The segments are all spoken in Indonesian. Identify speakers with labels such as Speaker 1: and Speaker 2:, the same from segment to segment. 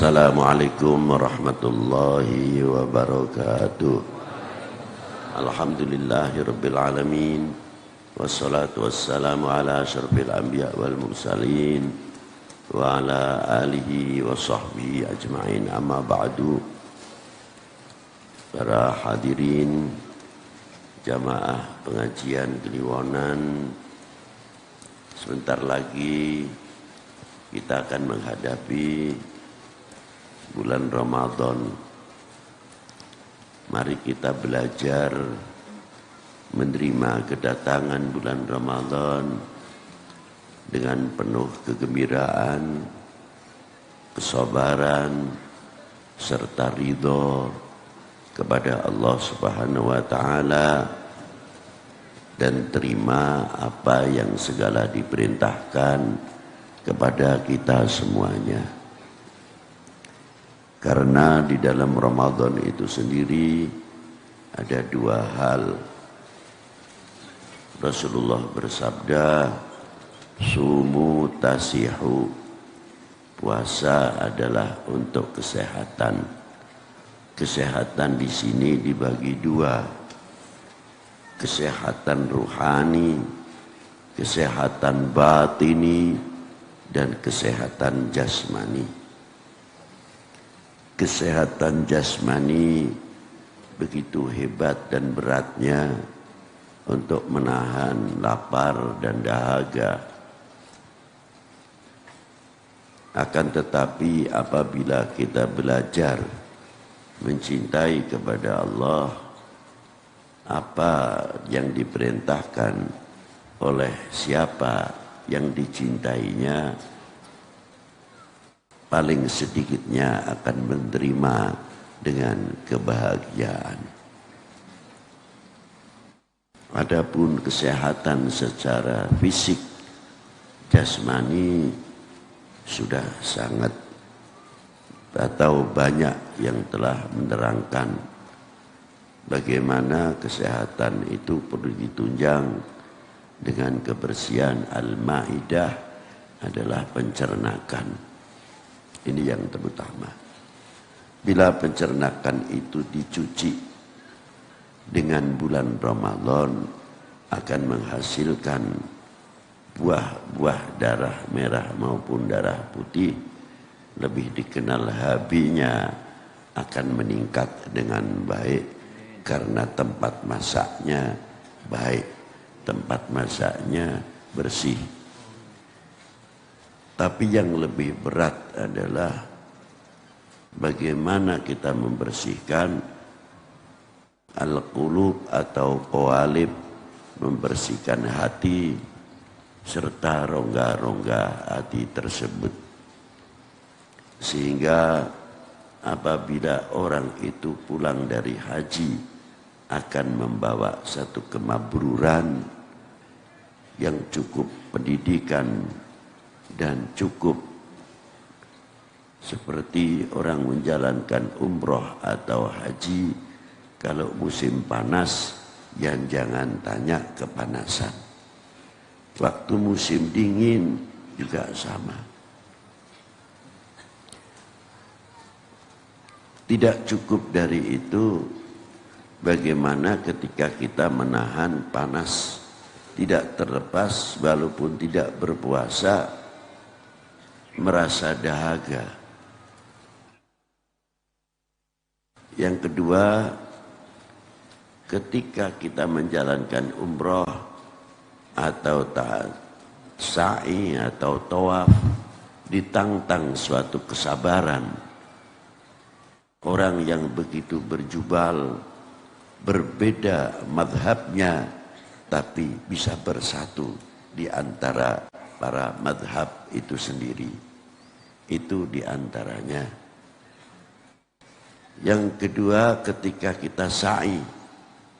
Speaker 1: Assalamualaikum warahmatullahi wabarakatuh. Alhamdulillahirabbil alamin. Wassalatu wassalamu ala asyrafil anbiya wal mursalin wa ala alihi wa sahbihi ajma'in. Amma ba'du. Para hadirin jamaah pengajian Kliwonan, sebentar lagi kita akan menghadapi bulan Ramadan. Mari kita belajar menerima kedatangan bulan Ramadan dengan penuh kegembiraan, kesabaran, serta ridho kepada Allah Subhanahu wa Ta'ala, dan terima apa yang segala diperintahkan kepada kita semuanya. Karena di dalam Ramadan itu sendiri ada dua hal. Rasulullah bersabda, sumu tasihu, puasa adalah untuk kesehatan. Kesehatan di sini dibagi dua, kesehatan ruhani, kesehatan batini, dan kesehatan jasmani. Kesehatan jasmani begitu hebat dan beratnya untuk menahan lapar dan dahaga. Akan tetapi apabila kita belajar mencintai kepada Allah, apa yang diperintahkan oleh siapa yang dicintainya, paling sedikitnya akan menerima dengan kebahagiaan. Adapun kesehatan secara fisik, jasmani, sudah sangat atau banyak yang telah menerangkan bagaimana kesehatan itu perlu ditunjang dengan kebersihan. Al-Maidah adalah pencernakan. Ini yang terutama. Bila pencernakan itu dicuci dengan bulan Ramadan, akan menghasilkan buah-buah darah merah maupun darah putih. Lebih dikenal HB-nya akan meningkat dengan baik karena tempat masaknya baik, tempat masaknya bersih. Tapi yang lebih berat adalah bagaimana kita membersihkan al-qulub atau qalib, membersihkan hati serta rongga-rongga hati tersebut. Sehingga apabila orang itu pulang dari haji akan membawa satu kemabruran yang cukup pendidikan dan cukup seperti orang menjalankan umroh atau haji. Kalau musim panas, yang jangan tanya kepanasan. Waktu musim dingin juga sama. Tidak cukup dari itu, bagaimana ketika kita menahan panas, tidak terlepas walaupun tidak berpuasa, merasa dahaga. Yang kedua, ketika kita menjalankan umroh atau sa'i atau tawaf, ditantang suatu kesabaran. Orang yang begitu berjubal, berbeda madhabnya, tapi bisa bersatu di antara para madhab itu sendiri. Itu diantaranya. Yang kedua, ketika kita sa'i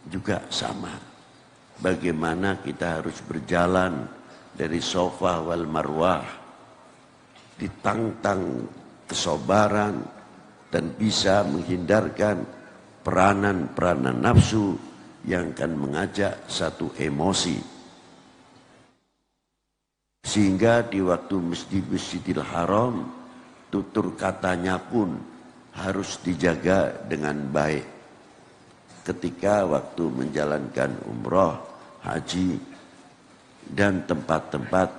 Speaker 1: juga sama. Bagaimana kita harus berjalan dari Safa wal Marwah, ditantang kesabaran dan bisa menghindarkan peranan-peranan nafsu yang akan mengajak satu emosi. Sehingga di waktu Masjidil Haram tutur katanya pun harus dijaga dengan baik. Ketika waktu menjalankan umroh, haji, dan tempat-tempat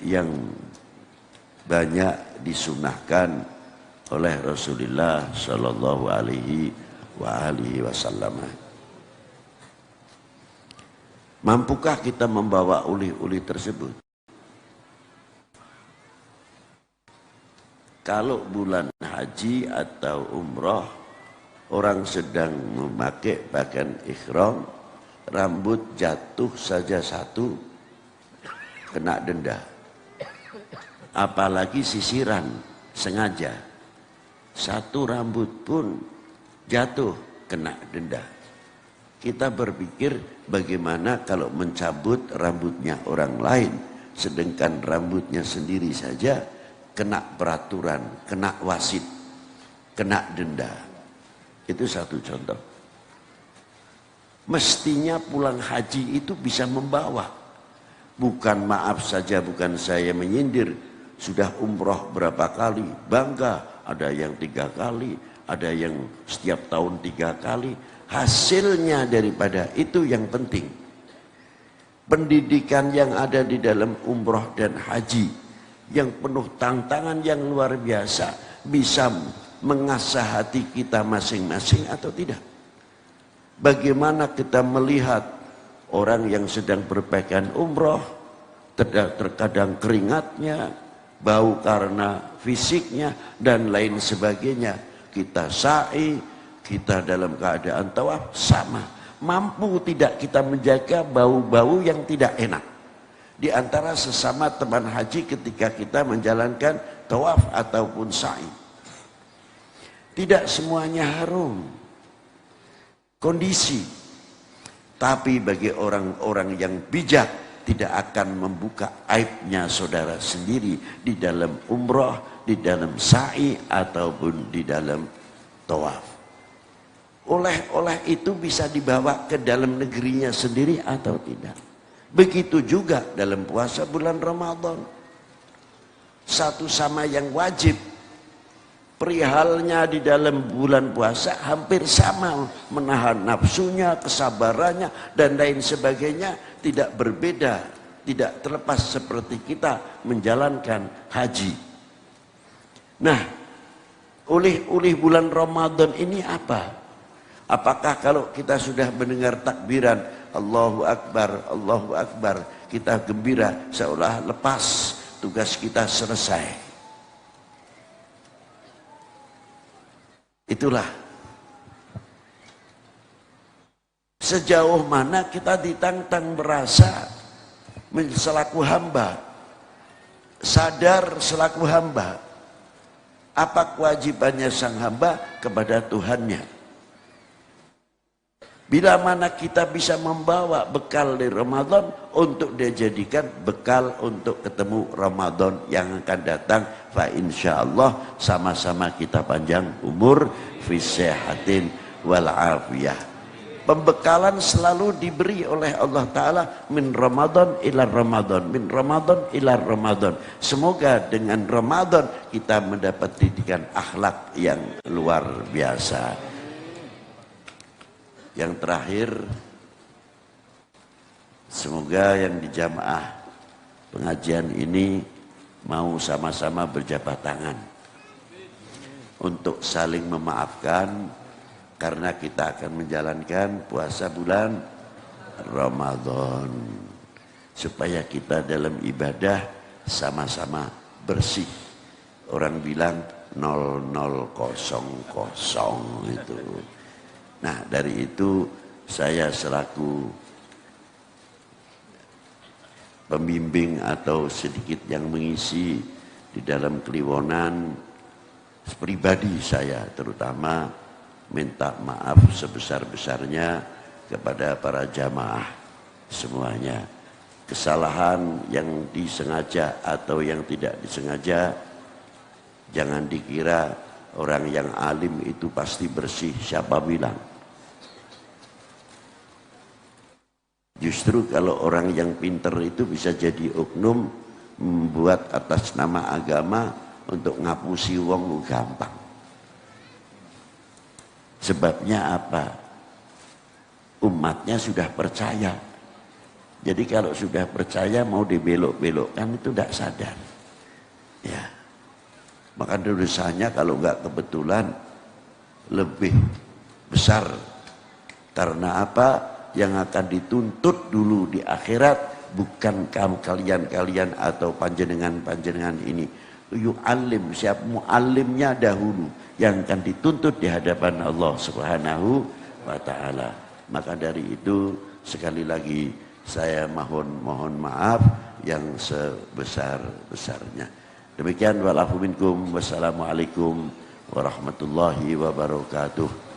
Speaker 1: yang banyak disunahkan oleh Rasulullah Shallallahu Alaihi Wasallam. Mampukah kita membawa oleh-oleh tersebut? Kalau bulan haji atau umroh, orang sedang memakai pakaian ihram, rambut jatuh saja satu, kena denda. Apalagi sisiran, sengaja. Satu rambut pun jatuh, kena denda. Kita berpikir bagaimana kalau mencabut rambutnya orang lain, sedangkan rambutnya sendiri saja kena peraturan, kena wasit, kena denda. Itu satu contoh. Mestinya pulang haji itu bisa membawa. Bukan maaf saja, bukan saya menyindir. Sudah umroh berapa kali, bangga. Ada yang 3 kali, ada yang setiap tahun 3 kali. Hasilnya daripada itu yang penting. Pendidikan yang ada di dalam umroh dan haji, yang penuh tantangan yang luar biasa, bisa mengasah hati kita masing-masing atau tidak? Bagaimana kita melihat orang yang sedang berpakaian umroh, terkadang keringatnya, bau karena fisiknya, dan lain sebagainya. Kita sa'i, kita dalam keadaan tawaf, sama. Mampu tidak kita menjaga bau-bau yang tidak enak di antara sesama teman haji ketika kita menjalankan tawaf ataupun sa'i? Tidak semuanya harum kondisi, tapi bagi orang-orang yang bijak tidak akan membuka aibnya saudara sendiri di dalam umroh, di dalam sa'i ataupun di dalam tawaf. Oleh-oleh itu bisa dibawa ke dalam negerinya sendiri atau tidak. Begitu juga dalam puasa bulan Ramadan. Satu sama yang wajib. Perihalnya di dalam bulan puasa hampir sama. Menahan nafsunya, kesabarannya, dan lain sebagainya tidak berbeda. Tidak terlepas seperti kita menjalankan haji. Nah, oleh bulan Ramadan ini apa? Apakah kalau kita sudah mendengar takbiran Allahu Akbar, kita gembira seolah lepas, tugas kita selesai? Itulah sejauh mana kita ditantang merasa selaku hamba, sadar selaku hamba, apa kewajibannya sang hamba kepada Tuhannya. Bila mana kita bisa membawa bekal di Ramadan untuk dijadikan bekal untuk ketemu Ramadan yang akan datang, fa insyaallah sama-sama kita panjang umur, fi sehatin wal afiyah. Pembekalan selalu diberi oleh Allah Ta'ala min Ramadan ila Ramadan, min Ramadan ila Ramadan. Semoga dengan Ramadan kita mendapat didikan akhlak yang luar biasa. Yang terakhir, semoga yang di jamaah pengajian ini mau sama-sama berjabat tangan untuk saling memaafkan, karena kita akan menjalankan puasa bulan Ramadan, supaya kita dalam ibadah sama-sama bersih. Orang bilang 0000 itu. Nah, dari itu saya selaku pembimbing atau sedikit yang mengisi di dalam Kliwonan, pribadi saya terutama minta maaf sebesar-besarnya kepada para jamaah semuanya. Kesalahan yang disengaja atau yang tidak disengaja, jangan dikira orang yang alim itu pasti bersih, siapa bilang? Justru kalau orang yang pinter itu bisa jadi oknum, membuat atas nama agama untuk ngapusi wong gampang. Sebabnya apa? Umatnya sudah percaya. Jadi kalau sudah percaya mau dibelok-belokkan itu tidak sadar. Ya. Maka dosanya kalau nggak kebetulan lebih besar. Karena apa? Yang akan dituntut dulu di akhirat bukan kamu kalian atau panjenengan ini. Yu'allim, siapa mu'allimnya dahulu yang akan dituntut di hadapan Allah Subhanahu wa taala. Maka dari itu sekali lagi saya mohon maaf yang sebesar-besarnya. Demikian walafu minkum. Wassalamualaikum warahmatullahi wabarakatuh.